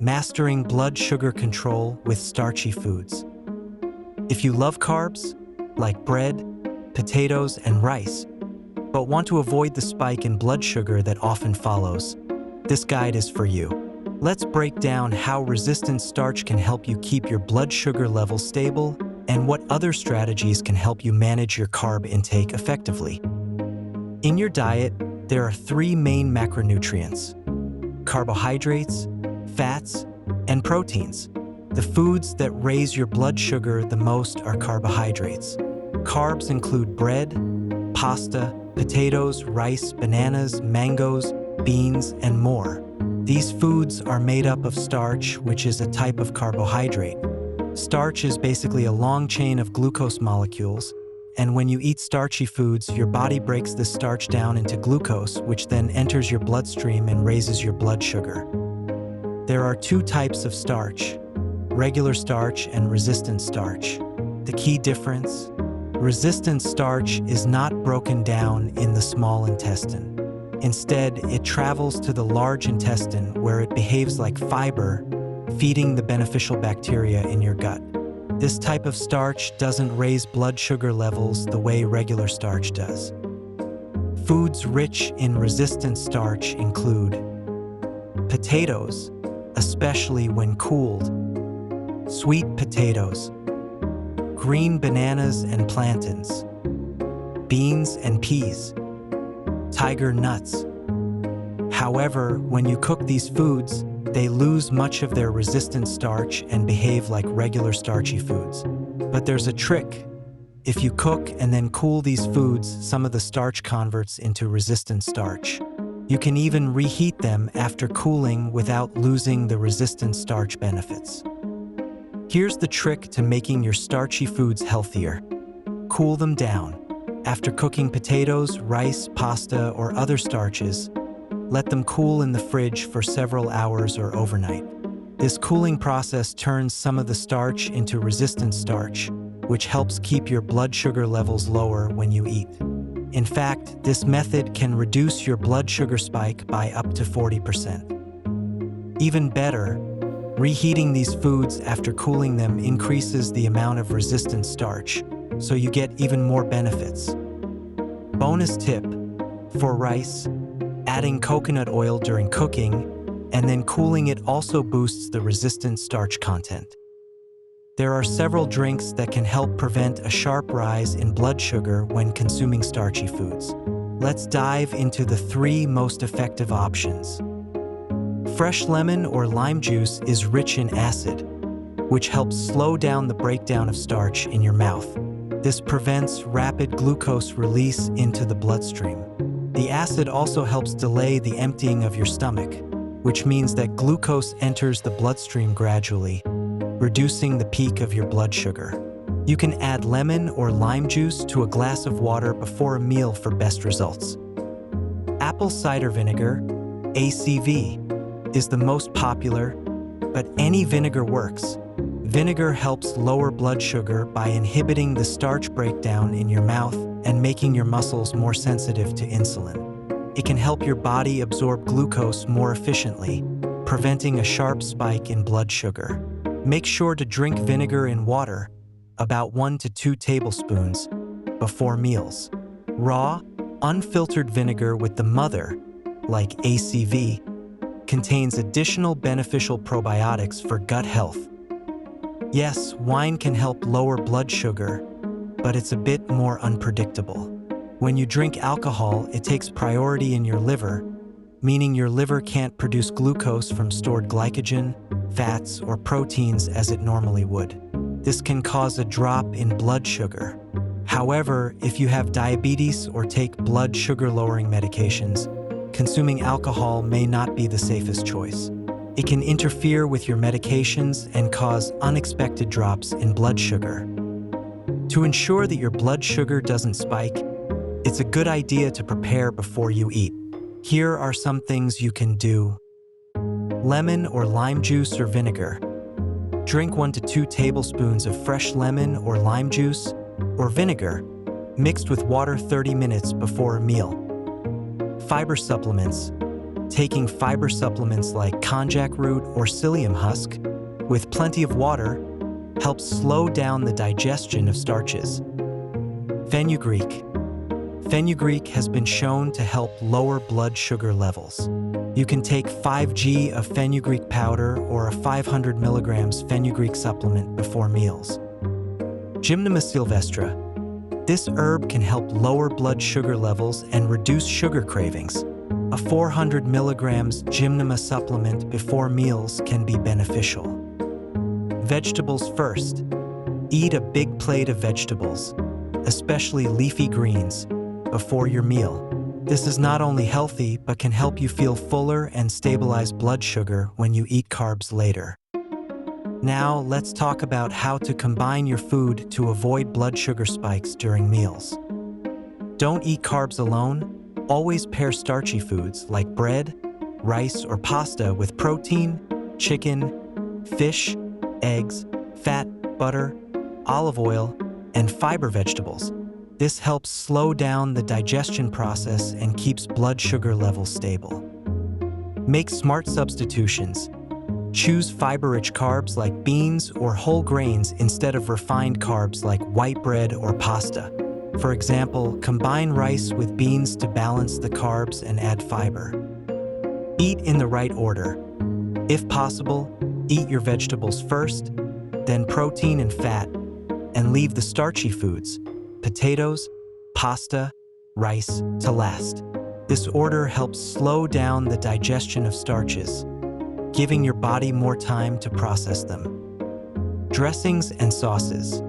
Mastering blood sugar control with starchy foods. If you love carbs, like bread, potatoes, and rice, but want to avoid the spike in blood sugar that often follows, this guide is for you. Let's break down how resistant starch can help you keep your blood sugar levels stable and what other strategies can help you manage your carb intake effectively. In your diet, there are three main macronutrients: carbohydrates, fats, and proteins. The foods that raise your blood sugar the most are carbohydrates. Carbs include bread, pasta, potatoes, rice, bananas, mangoes, beans, and more. These foods are made up of starch, which is a type of carbohydrate. Starch is basically a long chain of glucose molecules, and when you eat starchy foods, your body breaks this starch down into glucose, which then enters your bloodstream and raises your blood sugar. There are two types of starch: regular starch and resistant starch. The key difference: resistant starch is not broken down in the small intestine. Instead, it travels to the large intestine where it behaves like fiber, feeding the beneficial bacteria in your gut. This type of starch doesn't raise blood sugar levels the way regular starch does. Foods rich in resistant starch include potatoes, especially when cooled, sweet potatoes, green bananas and plantains, beans and peas, tiger nuts. However, when you cook these foods, they lose much of their resistant starch and behave like regular starchy foods. But there's a trick. If you cook and then cool these foods, some of the starch converts into resistant starch. You can even reheat them after cooling without losing the resistant starch benefits. Here's the trick to making your starchy foods healthier. Cool them down. After cooking potatoes, rice, pasta, or other starches, let them cool in the fridge for several hours or overnight. This cooling process turns some of the starch into resistant starch, which helps keep your blood sugar levels lower when you eat. In fact, this method can reduce your blood sugar spike by up to 40%. Even better, reheating these foods after cooling them increases the amount of resistant starch, so you get even more benefits. Bonus tip: for rice, adding coconut oil during cooking and then cooling it also boosts the resistant starch content. There are several drinks that can help prevent a sharp rise in blood sugar when consuming starchy foods. Let's dive into the three most effective options. Fresh lemon or lime juice is rich in acid, which helps slow down the breakdown of starch in your mouth. This prevents rapid glucose release into the bloodstream. The acid also helps delay the emptying of your stomach, which means that glucose enters the bloodstream gradually, reducing the peak of your blood sugar. You can add lemon or lime juice to a glass of water before a meal for best results. Apple cider vinegar, ACV, is the most popular, but any vinegar works. Vinegar helps lower blood sugar by inhibiting the starch breakdown in your mouth and making your muscles more sensitive to insulin. It can help your body absorb glucose more efficiently, preventing a sharp spike in blood sugar. Make sure to drink vinegar in water, about 1 to 2 tablespoons, before meals. Raw, unfiltered vinegar with the mother, like ACV, contains additional beneficial probiotics for gut health. Yes, wine can help lower blood sugar, but it's a bit more unpredictable. When you drink alcohol, it takes priority in your liver, meaning your liver can't produce glucose from stored glycogen, fats, or proteins as it normally would. This can cause a drop in blood sugar. However, if you have diabetes or take blood sugar-lowering medications, consuming alcohol may not be the safest choice. It can interfere with your medications and cause unexpected drops in blood sugar. To ensure that your blood sugar doesn't spike, it's a good idea to prepare before you eat. Here are some things you can do. Lemon or lime juice or vinegar. Drink 1 to 2 tablespoons of fresh lemon or lime juice or vinegar mixed with water 30 minutes before a meal. Fiber supplements. Taking fiber supplements like konjac root or psyllium husk, with plenty of water, helps slow down the digestion of starches. Fenugreek. Fenugreek has been shown to help lower blood sugar levels. You can take 5 g of fenugreek powder or a 500 milligrams fenugreek supplement before meals. Gymnema sylvestre. This herb can help lower blood sugar levels and reduce sugar cravings. A 400 milligrams Gymnema supplement before meals can be beneficial. Vegetables first. Eat a big plate of vegetables, especially leafy greens, before your meal. This is not only healthy, but can help you feel fuller and stabilize blood sugar when you eat carbs later. Now, let's talk about how to combine your food to avoid blood sugar spikes during meals. Don't eat carbs alone. Always pair starchy foods like bread, rice, or pasta with protein, chicken, fish, eggs, fat, butter, olive oil, and fiber vegetables. This helps slow down the digestion process and keeps blood sugar levels stable. Make smart substitutions. Choose fiber-rich carbs like beans or whole grains instead of refined carbs like white bread or pasta. For example, combine rice with beans to balance the carbs and add fiber. Eat in the right order. If possible, eat your vegetables first, then protein and fat, and leave the starchy foods, potatoes, pasta, rice, to last. This order helps slow down the digestion of starches, giving your body more time to process them. Dressings and sauces.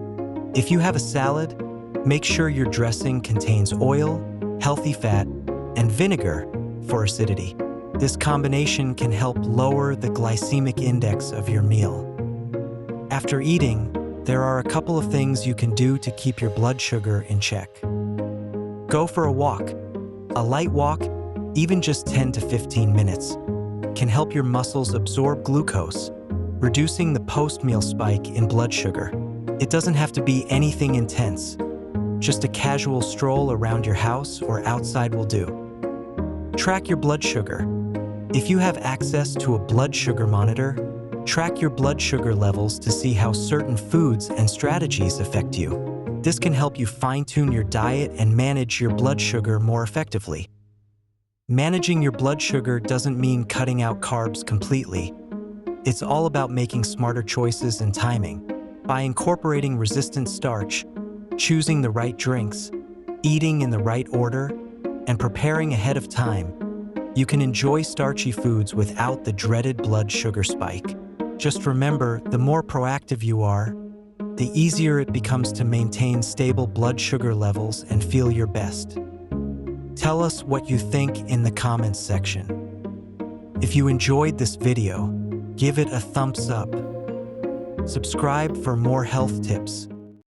If you have a salad, make sure your dressing contains oil, healthy fat, and vinegar for acidity. This combination can help lower the glycemic index of your meal. After eating, there are a couple of things you can do to keep your blood sugar in check. Go for a walk. A light walk, even just 10 to 15 minutes, can help your muscles absorb glucose, reducing the post-meal spike in blood sugar. It doesn't have to be anything intense. Just a casual stroll around your house or outside will do. Track your blood sugar. If you have access to a blood sugar monitor, track your blood sugar levels to see how certain foods and strategies affect you. This can help you fine-tune your diet and manage your blood sugar more effectively. Managing your blood sugar doesn't mean cutting out carbs completely. It's all about making smarter choices and timing. By incorporating resistant starch, choosing the right drinks, eating in the right order, and preparing ahead of time, you can enjoy starchy foods without the dreaded blood sugar spike. Just remember, the more proactive you are, the easier it becomes to maintain stable blood sugar levels and feel your best. Tell us what you think in the comments section. If you enjoyed this video, give it a thumbs up. Subscribe for more health tips.